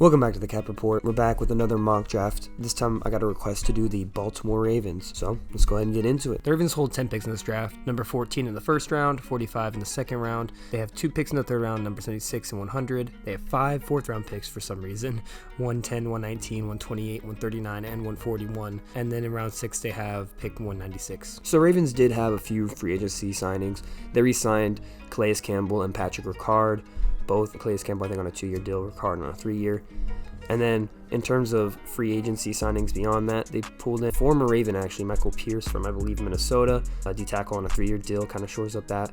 Welcome back to the Cap Report. We're back with another mock draft. This time I got a request to do the Baltimore Ravens, so let's go ahead and get into it. The Ravens hold 10 picks in this draft, number 14 in the first round, 45 in the second round. They have 2 picks in the third round, number 76 and 100. They have 5 fourth round picks for some reason, 110, 119, 128, 139, and 141. And then in round 6 they have pick 196. So Ravens did have a few free agency signings. They re-signed Calais Campbell and Patrick Ricard. Both Calais Campbell, I think, on a 2-year deal, Ricard on a 3-year. And then in terms of free agency signings beyond that, they pulled in former Raven, actually, Michael Pierce from, I believe, Minnesota. D-tackle on a 3-year deal, kind of shores up that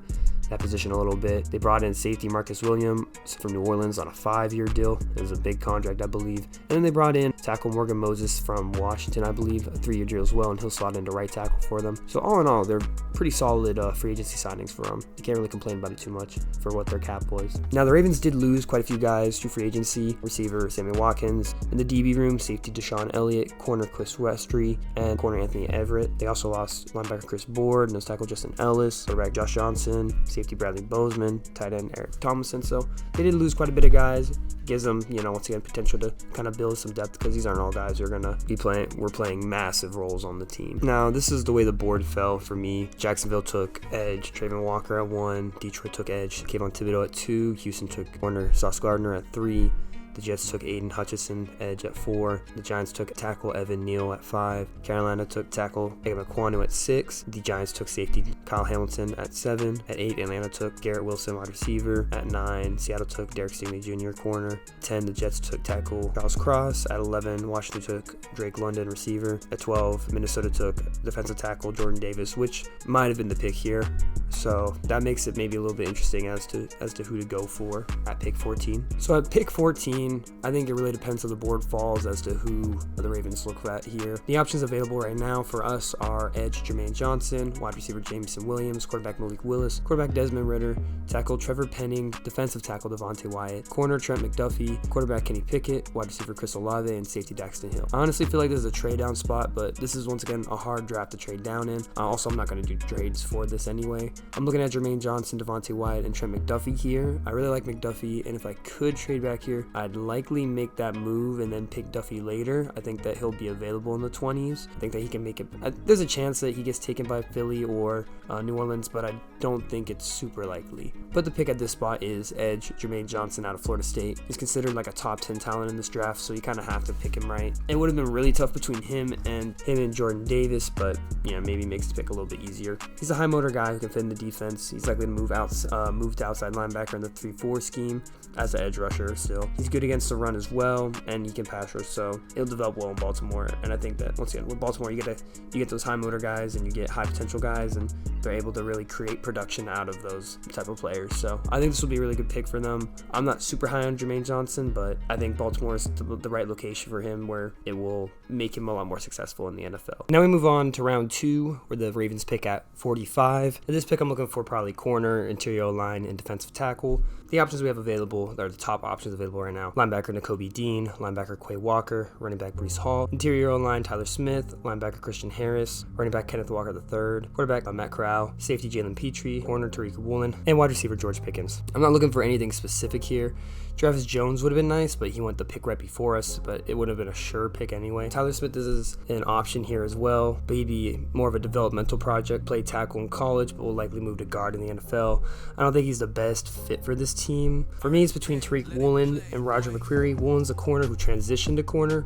position a little bit. They brought in safety Marcus Williams from New Orleans on a 5-year deal. It was a big contract, I believe. And then they brought in tackle Morgan Moses from Washington, I believe, a 3-year deal as well, and he'll slot into right tackle for them. So all in all, they're pretty solid free agency signings for them. You can't really complain about it too much for what their cap was. Now, the Ravens did lose quite a few guys to free agency. Receiver Sammy Watkins. In the DB room, safety Deshaun Elliott, corner Chris Westry, and corner Anthony Everett. They also lost linebacker Chris Board, nose tackle Justin Ellis, quarterback Josh Johnson, safety Bradley Bozeman, tight end Eric Thomason. So they did lose quite a bit of guys. Gives them, once again, potential to kind of build some depth because these aren't all guys who are going to be playing. We're playing massive roles on the team. Now, this is the way the board fell for me. Jacksonville took edge Trayvon Walker at 1. Detroit took edge Kayvon Thibodeau at 2. Houston took corner Sauce Gardner at 3. The Jets took Aiden Hutchinson, edge, at 4. The Giants took tackle Evan Neal at 5. Carolina took tackle Egg McQuanu at 6. The Giants took safety Kyle Hamilton at 7. At 8, Atlanta took Garrett Wilson, wide receiver. At 9, Seattle took Derek Stingley Jr., corner. At 10, the Jets took tackle Charles Cross. At 11, Washington took Drake London, receiver. At 12, Minnesota took defensive tackle Jordan Davis, which might have been the pick here. So that makes it maybe a little bit interesting as to who to go for at pick 14. So at pick 14, I think it really depends how the board falls as to who the Ravens look at here. The options available right now for us are edge Jermaine Johnson, wide receiver Jameson Williams, quarterback Malik Willis, quarterback Desmond Ridder, tackle Trevor Penning, defensive tackle Devontae Wyatt, corner Trent McDuffie, quarterback Kenny Pickett, wide receiver Chris Olave, and safety Daxton Hill. I honestly feel like this is a trade down spot, but this is once again a hard draft to trade down in. Also, I'm not going to do trades for this anyway. I'm looking at Jermaine Johnson, Devontae Wyatt, and Trent McDuffie here. I really like McDuffie, and if I could trade back here, I'd likely make that move and then pick Duffy later. I think that he'll be available in the 20s. I think that he can make it. There's a chance that he gets taken by Philly or New Orleans, but I don't think it's super likely. But the pick at this spot is edge Jermaine Johnson out of Florida State. He's considered like a top 10 talent in this draft, so you kind of have to pick him right. It would have been really tough between him and Jordan Davis, but maybe makes the pick a little bit easier. He's a high motor guy who can fit in the defense. He's likely to move to outside linebacker in the 3-4 scheme as an edge rusher still. He's good against the run as well, and he can pass rush, so it'll develop well in Baltimore. And I think that once again with Baltimore, you get those high motor guys and you get high potential guys, and they're able to really create production out of those type of players. So I think this will be a really good pick for them. I'm not super high on Jermaine Johnson, but I think Baltimore is the right location for him where it will make him a lot more successful in the NFL. Now we move on to round 2, where the Ravens pick at 45. In this pick, I'm looking for probably corner, interior line, and defensive tackle. The options we have available are the top options available right now: linebacker Nakobe Dean, linebacker Quay Walker, running back Breece Hall, interior O-line Tyler Smith, linebacker Christian Harris, running back Kenneth Walker III, quarterback Matt Corral, safety Jalen Petrie, corner Tariq Woolen, and wide receiver George Pickens. I'm not looking for anything specific here. Travis Jones would have been nice, but he went the pick right before us, but it would have been a sure pick anyway. Tyler Smith is an option here as well, but he'd be more of a developmental project. Played tackle in college, but will likely move to guard in the NFL. I don't think he's the best fit for this team. For me, it's between Tariq Woolen and Roger McCreary. Woolen's a corner who transitioned to corner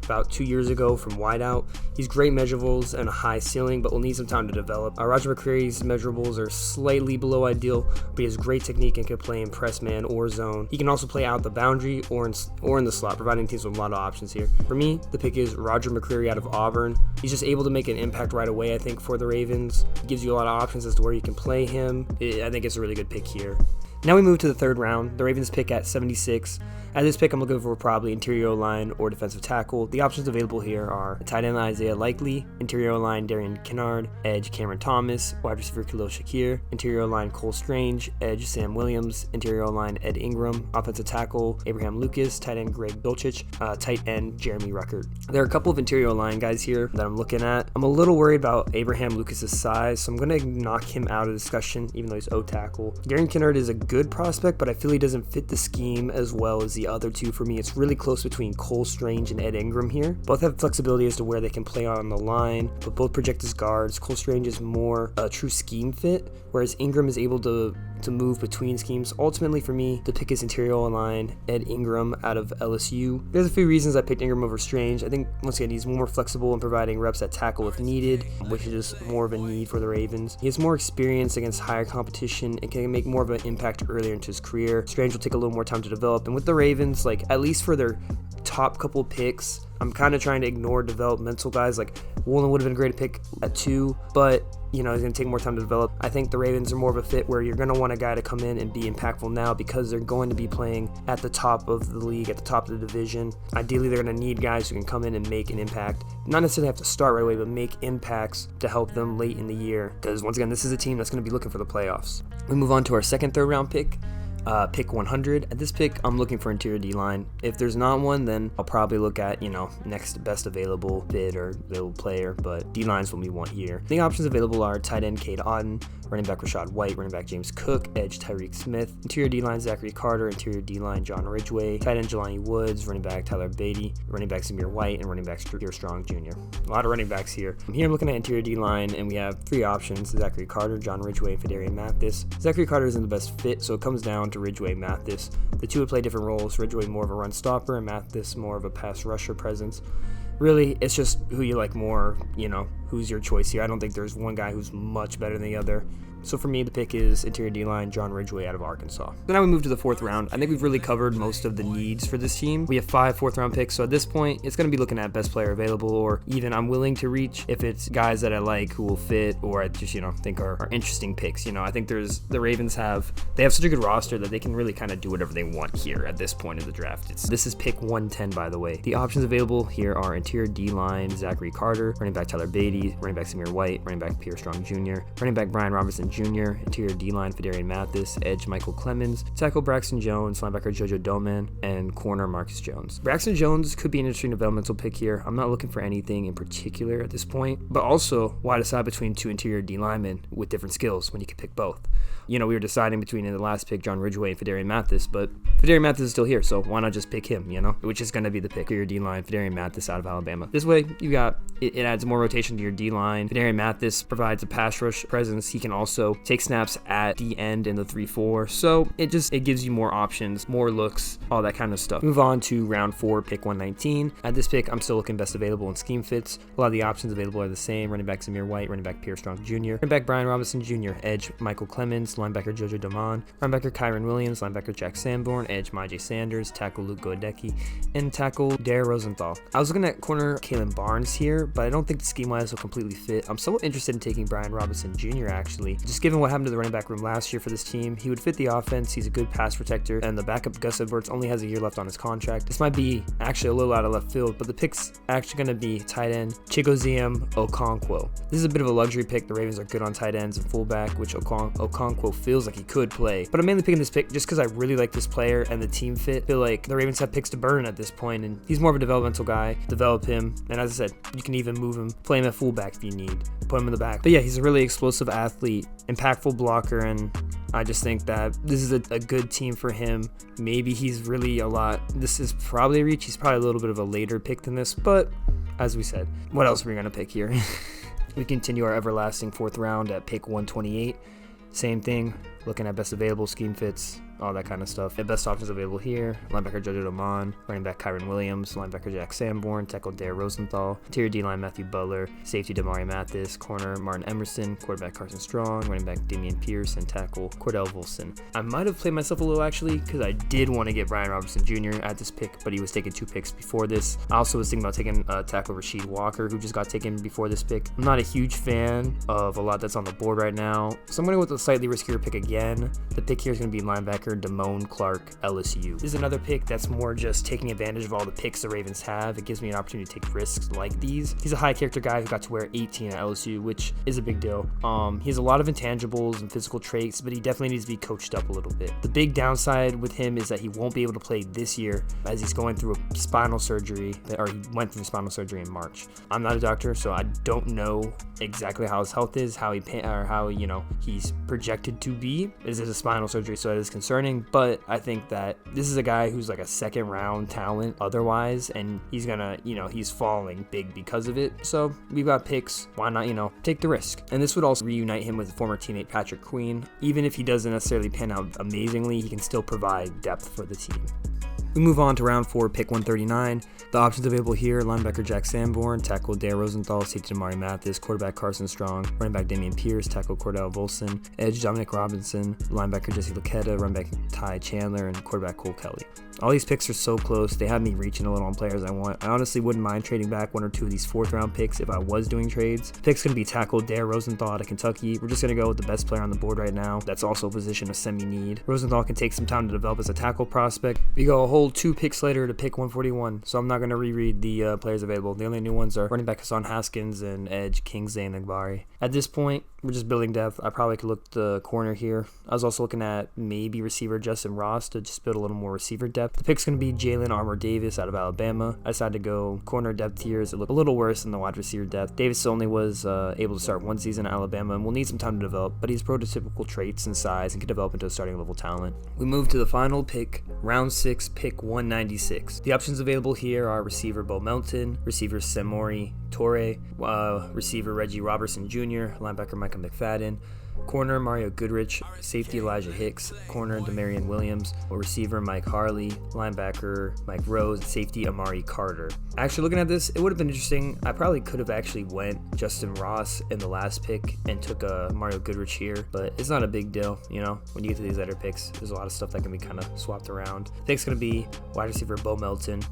about 2 years ago from wideout. He's great measurables and a high ceiling, but will need some time to develop. Roger McCreary's measurables are slightly below ideal, but he has great technique and can play in press man or zone. He can also play out the boundary or in the slot, providing teams with a lot of options here. For me, the pick is Roger McCreary out of Auburn. He's just able to make an impact right away, I think, for the Ravens. He gives you a lot of options as to where you can play him. I think it's a really good pick here. Now we move to the third round. The Ravens pick at 76. At this pick, I'm looking for probably interior line or defensive tackle. The options available here are tight end Isaiah Likely, interior line Darian Kennard, edge Cameron Thomas, wide receiver Khalil Shakir, interior line Cole Strange, edge Sam Williams, interior line Ed Ingram, offensive tackle Abraham Lucas, tight end Greg Dulcich, tight end Jeremy Ruckert. There are a couple of interior line guys here that I'm looking at. I'm a little worried about Abraham Lucas's size, so I'm going to knock him out of the discussion, even though he's O tackle. Darian Kennard is a good prospect, but I feel he doesn't fit the scheme as well as the the other two for me. It's really close between Cole Strange and Ed Ingram here. Both have flexibility as to where they can play on the line, but both project as guards. Cole Strange is more a true scheme fit, whereas Ingram is able to move between schemes. Ultimately, for me, the pick is interior line, Ed Ingram out of LSU. There's a few reasons I picked Ingram over Strange. I think, once again, he's more flexible in providing reps at tackle if needed, which is just more of a need for the Ravens. He has more experience against higher competition and can make more of an impact earlier into his career. Strange will take a little more time to develop, and with the Ravens, like, at least for their top couple picks, I'm kind of trying to ignore developmental guys. Like, Woolen would have been a great pick at 2, but he's going to take more time to develop. I think the Ravens are more of a fit where you're going to want a guy to come in and be impactful now because they're going to be playing at the top of the league, at the top of the division. Ideally, they're going to need guys who can come in and make an impact. Not necessarily have to start right away, but make impacts to help them late in the year. Because, once again, this is a team that's going to be looking for the playoffs. We move on to our second, third round pick. Pick 100. At this pick, I'm looking for interior D-line. If there's not one, then I'll probably look at, next best available bid or available player, but D-line's what we want here. The options available are tight end Cade Otton, running back Rashad White, running back James Cook, edge Tyreek Smith, interior D-line Zachary Carter, interior D-line John Ridgway, tight end Jelani Woods, running back Tyler Beatty, running back Zamir White, and running back Pierre Strong Jr. A lot of running backs here. Here I'm looking at interior D-line, and we have 3 options: Zachary Carter, John Ridgway, and Fedarian Mathis. Zachary Carter isn't the best fit, so it comes down to Ridgway, Mathis. The two would play different roles. Ridgway more of a run stopper, and Mathis more of a pass rusher presence. Really, it's just who you like more, who's your choice here. I don't think there's one guy who's much better than the other. So for me, the pick is interior D-line, John Ridgway out of Arkansas. So now we move to the 4th round. I think we've really covered most of the needs for this team. We have 5 4th-round picks, so at this point, it's going to be looking at best player available, or even I'm willing to reach if it's guys that I like who will fit, or I just, think are interesting picks. I think the Ravens have such a good roster that they can really kind of do whatever they want here at this point in the draft. This is pick 110, by the way. The options available here are interior D-line, Zachary Carter, running back Tyler Beatty, running back Zamir White, running back Pierre Strong Jr., running back Brian Robinson Jr., interior D-line Fedarian Mathis, edge Michael Clemens, tackle Braxton Jones, linebacker JoJo Doman, and corner Marcus Jones. Braxton Jones could be an interesting developmental pick here. I'm not looking for anything in particular at this point, but also why decide between 2 interior D linemen with different skills when you can pick both? We were deciding between, in the last pick, John Ridgway and Fedarian Mathis, but Fedarian Mathis is still here, so why not just pick him, which is going to be the pick. Interior D-line, Fedarian Mathis out of Alabama. This way, it adds more rotation to your D-line. Fedarian Mathis provides a pass rush presence. He can also take snaps at the end in the 3-4, so it gives you more options, more looks, all that kind of stuff. Move on to round 4, pick 119. At this pick, I'm still looking best available in scheme fits. A lot of the options available are the same: running back Zamir White, running back Pierre Strong Jr., running back Brian Robinson Jr., edge Michael Clemens, linebacker JoJo Doman, linebacker Kyron Williams, linebacker Jack Sanborn, edge Myjai Sanders, tackle Luke Goedecke, and tackle Dare Rosenthal. I was looking at corner Kalen Barnes here, but I don't think the scheme-wise will completely fit. I'm somewhat interested in taking Brian Robinson Jr., actually. Just given what happened to the running back room last year for this team, he would fit the offense. He's a good pass protector, and the backup Gus Edwards only has a year left on his contract. This might be actually a little out of left field, but the pick's actually going to be tight end Chigozie Okonkwo. This is a bit of a luxury pick. The Ravens are good on tight ends and fullback, which Okonkwo feels like he could play. But I'm mainly picking this pick just because I really like this player and the team fit. I feel like the Ravens have picks to burn at this point, and he's more of a developmental guy. Develop him, and as I said, you can even move him, play him at fullback if you need, put him in the back. But yeah, he's a really explosive athlete, impactful blocker, and I just think that this is a good team for him. Maybe he's really this is probably a reach. He's probably a little bit of a later pick than this, but as we said, what else are we going to pick here? We continue our everlasting 4th round at pick 128. Same thing, looking at best available, scheme fits, all that kind of stuff. The best options available here: linebacker JoJo Doman, running back Kyron Williams, linebacker Jack Sanborn, tackle Dare Rosenthal, interior D-line Matthew Butler, safety Damari Mathis, corner Martin Emerson, quarterback Carson Strong, running back Damian Pierce, and tackle Cordell Volson. I might have played myself a little, actually, because I did want to get Brian Robinson Jr. at this pick, but he was taking 2 picks before this. I also was thinking about taking tackle Rasheed Walker, who just got taken before this pick. I'm not a huge fan of a lot that's on the board right now, so I'm going to go with a slightly riskier pick again. The pick here is going to be linebacker Damone Clark, LSU. This is another pick that's more just taking advantage of all the picks the Ravens have. It gives me an opportunity to take risks like these. He's a high character guy who got to wear 18 at LSU, which is a big deal. He has a lot of intangibles and physical traits, but he definitely needs to be coached up a little bit. The big downside with him is that he won't be able to play this year as he's going through a spinal surgery, or he went through spinal surgery in March. I'm not a doctor, so I don't know exactly how his health is, how he's projected to be. This is a spinal surgery, so it is concerning. concerning, but I think that this is a guy who's like a second round talent otherwise, and he's gonna, he's falling big because of it. So we've got picks. Why not, take the risk? And this would also reunite him with former teammate Patrick Queen. Even if he doesn't necessarily pan out amazingly, he can still provide depth for the team. We move on to round 4, pick 139. The options available here: linebacker Jack Sanborn, tackle Dare Rosenthal, safety Jamari Mathis, quarterback Carson Strong, running back Damian Pierce, tackle Cordell Volson, edge Dominic Robinson, linebacker Jesse Luketa, running back Ty Chandler, and quarterback Cole Kelly. All these picks are so close. They have me reaching a little on players I want. I honestly wouldn't mind trading back 1 or 2 of these 4th round picks if I was doing trades. Pick's going to be tackle Dare Rosenthal out of Kentucky. We're just going to go with the best player on the board right now. That's also a position of semi-need. Rosenthal can take some time to develop as a tackle prospect. We go a whole 2 picks later to pick 141, so I'm not going to reread the players available. The only new ones are running back Hassan Haskins and edge Kingsley Enagbari. At this point, we're just building depth. I probably could look the corner here. I was also looking at maybe receiver Justin Ross to just build a little more receiver depth. The pick's going to be Jalen Armour Davis out of Alabama. I decided to go corner depth here as it looked a little worse than the wide receiver depth. Davis only was able to start 1 season at Alabama and will need some time to develop, but he's prototypical traits and size and can develop into a starting level talent. We move to the final pick, round 6, pick 196. The options available here are receiver Bo Melton, receiver Samori Torre, receiver Reggie Robertson Jr., linebacker Micah McFadden, corner Mario Goodrich, safety Elijah Hicks, corner Demarion Williams, receiver Mike Harley, linebacker Mike Rose, safety Amari Carter. Actually, looking at this, it would have been interesting. I probably could have actually went Justin Ross in the last pick and took a Mario Goodrich here, but it's not a big deal. When you get to these later picks, there's a lot of stuff that can be kind of swapped around. I think it's going to be wide receiver Bo Melton.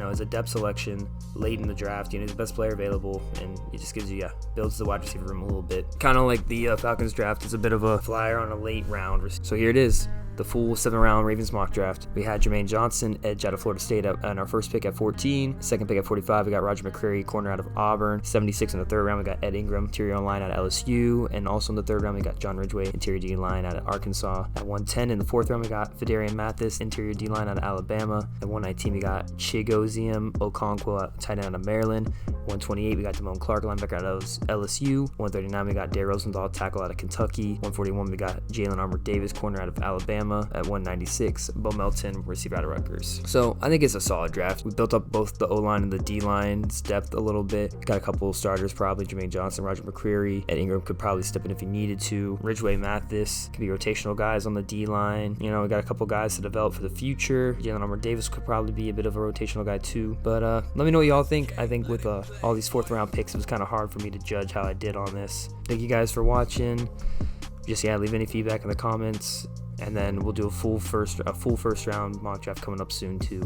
As a depth selection late in the draft, he's the best player available, and it just gives you, builds the wide receiver room a little bit. Kind of like the Falcons draft is a bit of a flyer on a late round. So here it is. The full 7th-round Ravens mock draft. We had Jermaine Johnson, edge out of Florida State, on our first pick at 14. Second pick at 45, we got Roger McCreary, corner out of Auburn. 76 in the 3rd round, we got Ed Ingram, interior line out of LSU. And also in the 3rd round, we got John Ridgway, interior D-line out of Arkansas. At 110 in the 4th round, we got Fidarian Mathis, interior D-line out of Alabama. At 119, we got Chigozium Okonkwo, tight end out of Maryland. 128, we got Damone Clark, linebacker out of LSU. 139, we got Dare Rosenthal, tackle out of Kentucky. 141, we got Jalen Armour Davis, corner out of Alabama. At 196, Bo Melton, receiver out of Rutgers. So I think it's a solid draft. We built up both the O-line and the D-line's depth a little bit. Got a couple of starters, probably Jermaine Johnson, Roger McCreary. Ed Ingram could probably step in if he needed to. Ridgway, Mathis could be rotational guys on the D-line. We got a couple guys to develop for the future. Jalen Armour Davis could probably be a bit of a rotational guy too. But let me know what y'all think. I think with all these 4th-round picks, it was kind of hard for me to judge how I did on this. Thank you guys for watching. Just leave any feedback in the comments. And then we'll do a full first round mock draft coming up soon too.